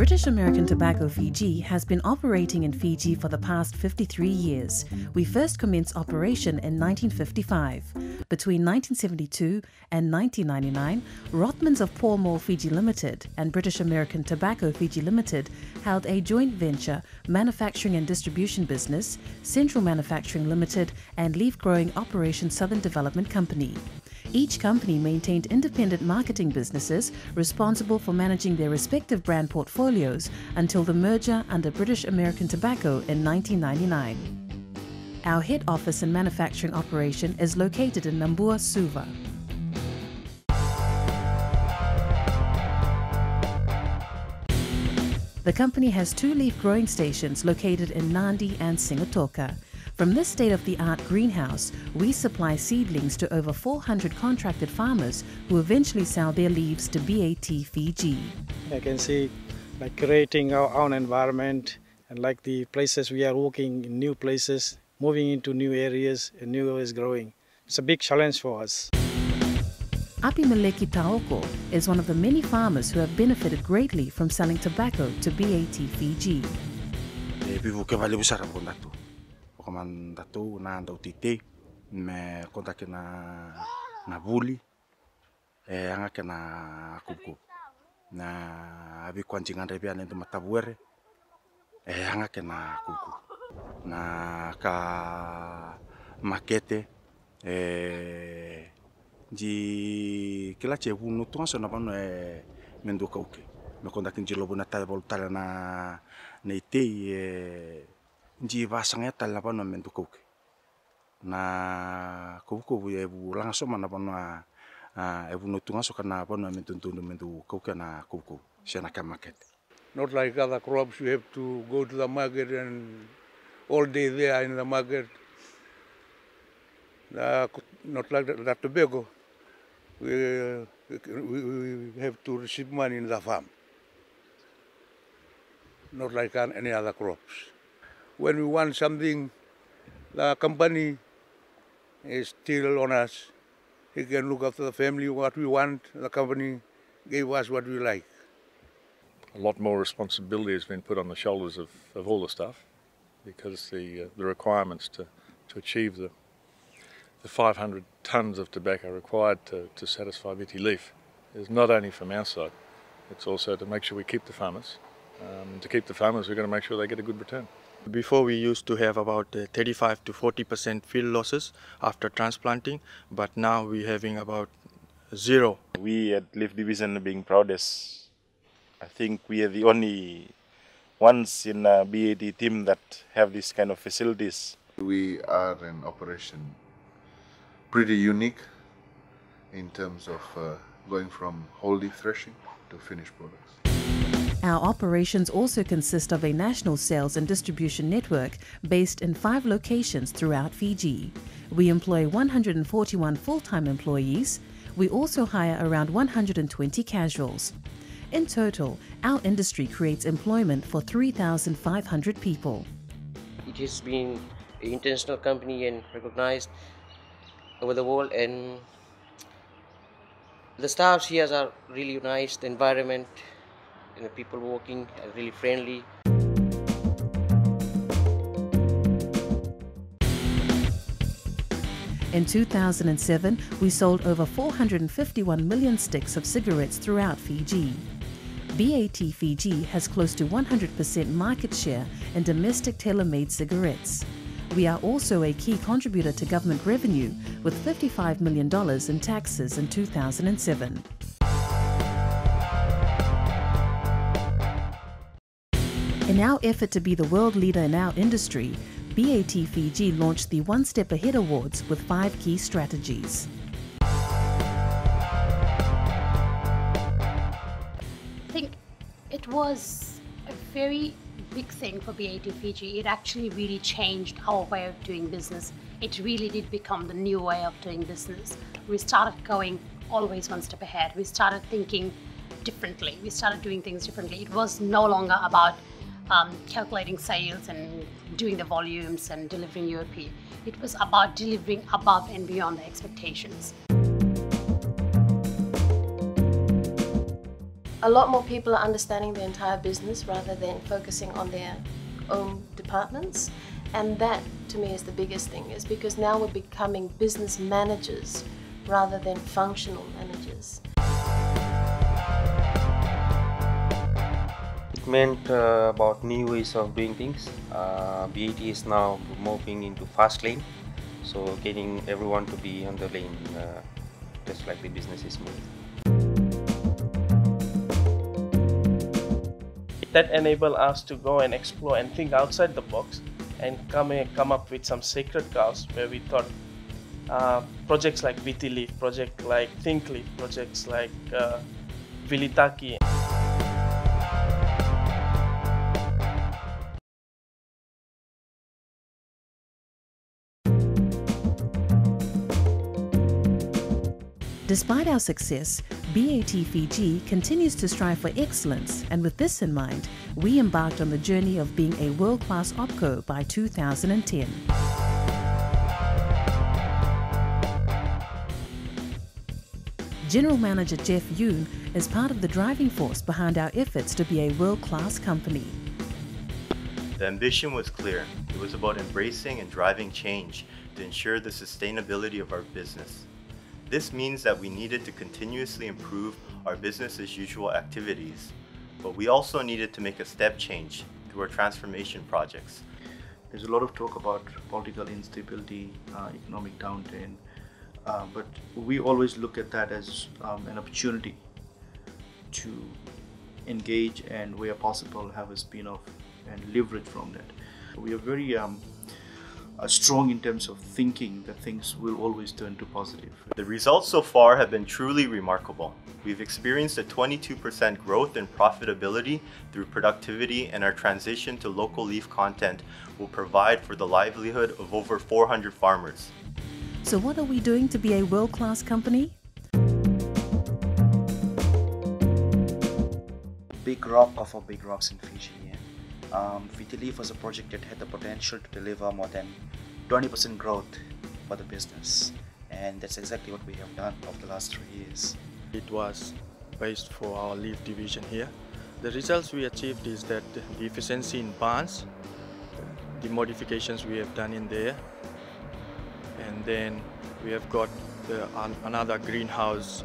British American Tobacco Fiji has been operating in Fiji for the past 53 years. We first commenced operation in 1955. Between 1972 and 1999, Rothmans of Pall Mall Fiji Limited and British American Tobacco Fiji Limited held a joint venture manufacturing and distribution business, Central Manufacturing Limited and Leaf Growing Operation Southern Development Company. Each company maintained independent marketing businesses responsible for managing their respective brand portfolios until the merger under British American Tobacco in 1999. Our head office and manufacturing operation is located in Nambua, Suva. The company has 2 leaf growing stations located in Nandi and Singatoka. From this state-of-the-art greenhouse, we supply seedlings to over 400 contracted farmers who eventually sell their leaves to BAT Fiji. I can see like creating our own environment and like the places we are working in new places, moving into new areas and new areas growing. It's a big challenge for us. Apimeleki Taoko is one of the many farmers who have benefited greatly from selling tobacco to BAT Fiji. Man datu na ndau tite me kontak na buli anga kena kuku na abi kwanjingan rebi ane matabuere anga kena kuku na ka makete ji kila che bunu to so na bano mendo kauke me kontak njilo bona ta voltala na ite nji vasangnya tala pano mentu koke na koku ebu langsung mana pano ebu nutunga so kana pano mentu koke na koku siana ka market. Not like other crops, you have to go to the market and all day there in the market. Not like that tobacco. We have to receive money in the farm. Not like any other crops. When we want something, the company is still on us. He can look after the family, what we want. The company gave us what we like. A lot more responsibility has been put on the shoulders of all the staff because the requirements to achieve the 500 tonnes of tobacco required to satisfy BT Leaf is not only from our side, it's also to make sure we keep the farmers. To keep the farmers, we're going to make sure they get a good return. Before we used to have about 35 to 40% field losses after transplanting, but now we're having about 0. We at Leaf Division being proudest. I think we are the only ones in a BAT team that have this kind of facilities. We are an operation pretty unique in terms of going from whole leaf threshing to finished products. Our operations also consist of a national sales and distribution network based in 5 locations throughout Fiji. We employ 141 full-time employees. We also hire around 120 casuals. In total, our industry creates employment for 3,500 people. It has been an international company and recognized over the world, and the staffs here are really nice. The environment, the people working are really friendly. In 2007, we sold over 451 million sticks of cigarettes throughout Fiji. BAT Fiji has close to 100% market share in domestic tailor-made cigarettes. We are also a key contributor to government revenue with $55 million in taxes in 2007. In our effort to be the world leader in our industry, BAT Fiji launched the One Step Ahead Awards with 5 key strategies. I think it was a very big thing for BAT Fiji. It actually really changed our way of doing business. It really did become the new way of doing business. We started going always one step ahead. We started thinking differently. We started doing things differently. It was no longer about calculating sales and doing the volumes and delivering UOP. It was about delivering above and beyond the expectations. a lot more people are understanding the entire business rather than focusing on their own departments. And that, to me, is the biggest thing, is because now we're becoming business managers rather than functional managers. It meant about new ways of doing things. BAT is now moving into fast lane, so getting everyone to be on the lane, just like the business is moving. That enable us to go and explore and think outside the box and come up with some sacred cows where we thought projects like Vitilief, projects like ThinkLeaf, projects like Vilitaki. Despite our success, BAT Fiji continues to strive for excellence, and with this in mind, we embarked on the journey of being a world-class OPCO by 2010. General Manager Jeff Yoon is part of the driving force behind our efforts to be a world-class company. The ambition was clear. It was about embracing and driving change to ensure the sustainability of our business. This means that we needed to continuously improve our business as usual activities, but we also needed to make a step change through our transformation projects. There's a lot of talk about political instability, economic downturn, but we always look at that as an opportunity to engage and, where possible, have a spin-off and leverage from that. We are very strong in terms of thinking that things will always turn to positive. The results so far have been truly remarkable. We've experienced a 22% growth in profitability through productivity, and our transition to local leaf content will provide for the livelihood of over 400 farmers. So what are we doing to be a world-class company? Big rock of our big rocks in Fiji. Vitilief was a project that had the potential to deliver more than 20% growth for the business, and that's exactly what we have done over the last 3 years. It was based for our leaf division here. The results we achieved is that the efficiency in barns, the modifications we have done in there, and then we have got another greenhouse.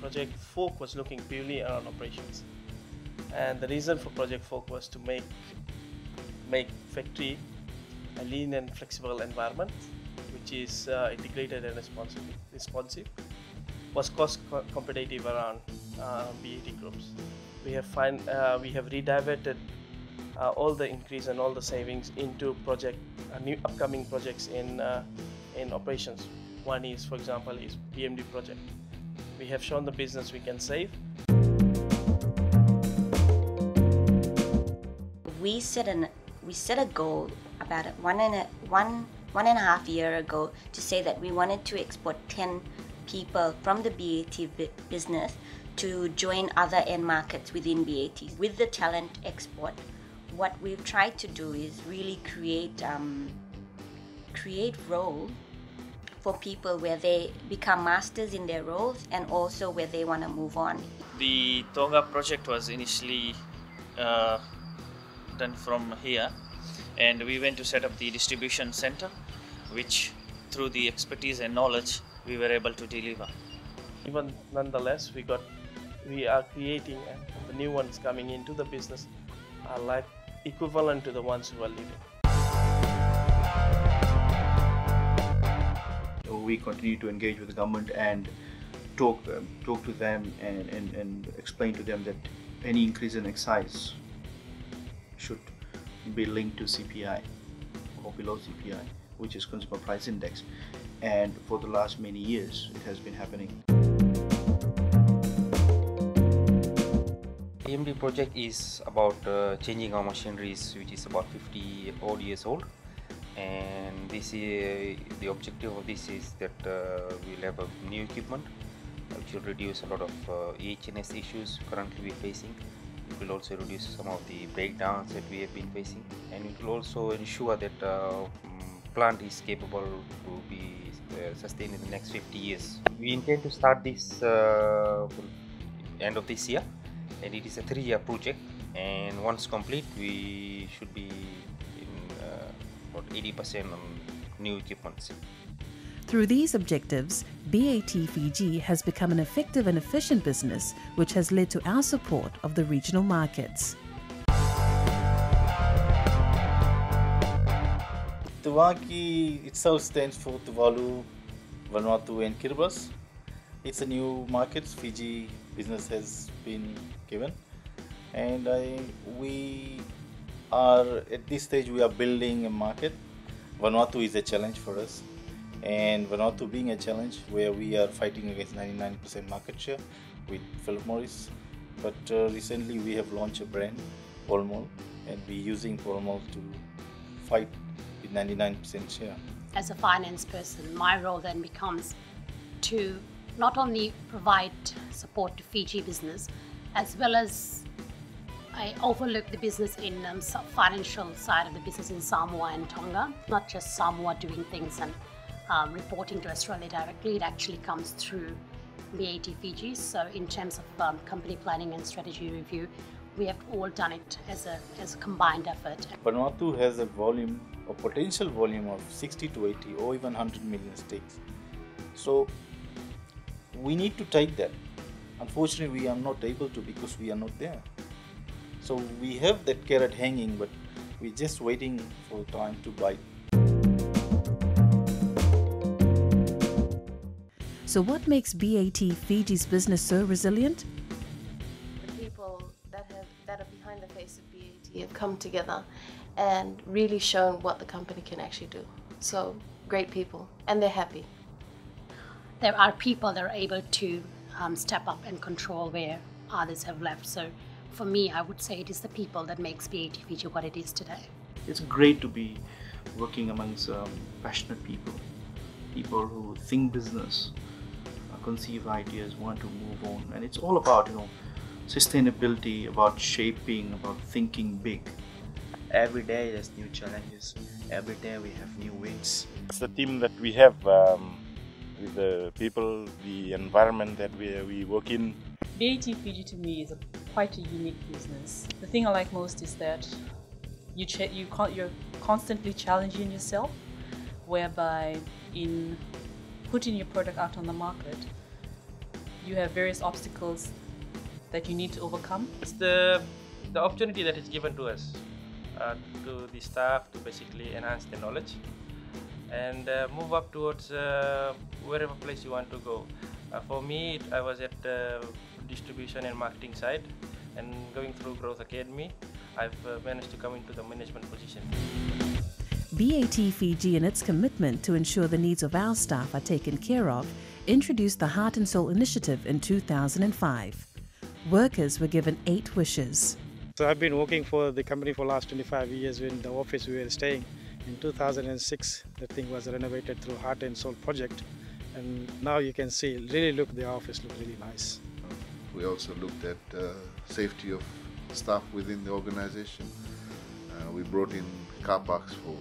Project Folk was looking purely around operations, and the reason for Project Folk was to make factory a lean and flexible environment which is integrated and responsive, was cost competitive around BAT groups. We have rediverted all the increase and all the savings into new upcoming projects in operations. One is, for example, is PMD project. We have shown the business we can save. We set a goal about one and a half year ago to say that we wanted to export 10 people from the BAT business to join other end markets within BAT. With the talent export, what we've tried to do is really create roles for people where they become masters in their roles and also where they want to move on. The Tonga project was initially done from here, and we went to set up the distribution center, which through the expertise and knowledge we were able to deliver. Even nonetheless, we are creating, and the new ones coming into the business are like equivalent to the ones who are leaving. We continue to engage with the government and talk to them and explain to them that any increase in excise should be linked to CPI or below CPI, which is Consumer Price Index. And for the last many years, it has been happening. PMD project is about changing our machineries, which is about 50 odd years old. And this is the objective of this is that we'll have a new equipment which will reduce a lot of EH&S issues currently we're facing. It will also reduce some of the breakdowns that we have been facing, and it will also ensure that plant is capable to be sustain in the next 50 years. We intend to start this end of this year, and it is a 3-year project, and once complete we should be in about 80% on new equipments. Through these objectives, BAT Fiji has become an effective and efficient business, which has led to our support of the regional markets. Tuwaki itself stands for Tuvalu, Vanuatu and Kiribati. It's a new market Fiji business has been given, and we are at this stage we are building a market. Vanuatu is a challenge for us, and Vanuatu being a challenge where we are fighting against 99% market share with Philip Morris. But recently we have launched a brand, Polmol, and we're using Polmol to fight with 99% share. As a finance person, my role then becomes to not only provide support to Fiji business, as well as I overlook the business in financial side of the business in Samoa and Tonga. Not just Samoa doing things and reporting to Australia directly, it actually comes through BAT Fiji. So in terms of company planning and strategy review, we have all done it as a combined effort. Vanuatu has a volume, a potential volume of 60 to 80 or even 100 million steaks. So we need to take that. Unfortunately, we are not able to because we are not there. So we have that carrot hanging, but we're just waiting for time to bite. So what makes BAT Fiji's business so resilient? The people that are behind the face of BAT have come together and really shown what the company can actually do. So great people, and they're happy. There are people that are able to step up and control where others have left. So for me, I would say it is the people that makes BAT Fiji what it is today. It's great to be working amongst passionate people, people who think business, conceive ideas, want to move on, and it's all about sustainability, about shaping, about thinking big. Every day there's new challenges. Every day we have new wins. It's the team that we have with the people, the environment that we work in. BAT Fiji to me is quite a unique business. The thing I like most is that you're constantly challenging yourself, whereby in putting your product out on the market, you have various obstacles that you need to overcome. It's the opportunity that is given to us, to the staff, to basically enhance the knowledge and move up towards wherever place you want to go. For me, I was at distribution and marketing side, and going through Growth Academy, I've managed to come into the management position. BAT Fiji, in its commitment to ensure the needs of our staff are taken care of, introduced the Heart and Soul Initiative in 2005. Workers were given 8 wishes. So I've been working for the company for the last 25 years in the office we were staying. In 2006, the thing was renovated through Heart and Soul project. And now you can see, really look, the office look really nice. We also looked at safety of staff within the organization. We brought in car parks for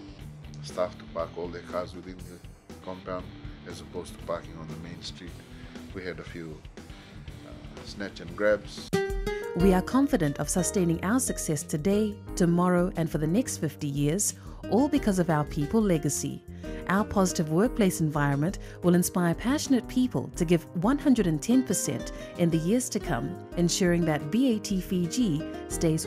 staff to park all their cars within the compound as opposed to parking on the main street. We had a few snatch and grabs. We are confident of sustaining our success today, tomorrow, and for the next 50 years, all because of our people legacy. Our positive workplace environment will inspire passionate people to give 110% in the years to come, ensuring that BAT Fiji stays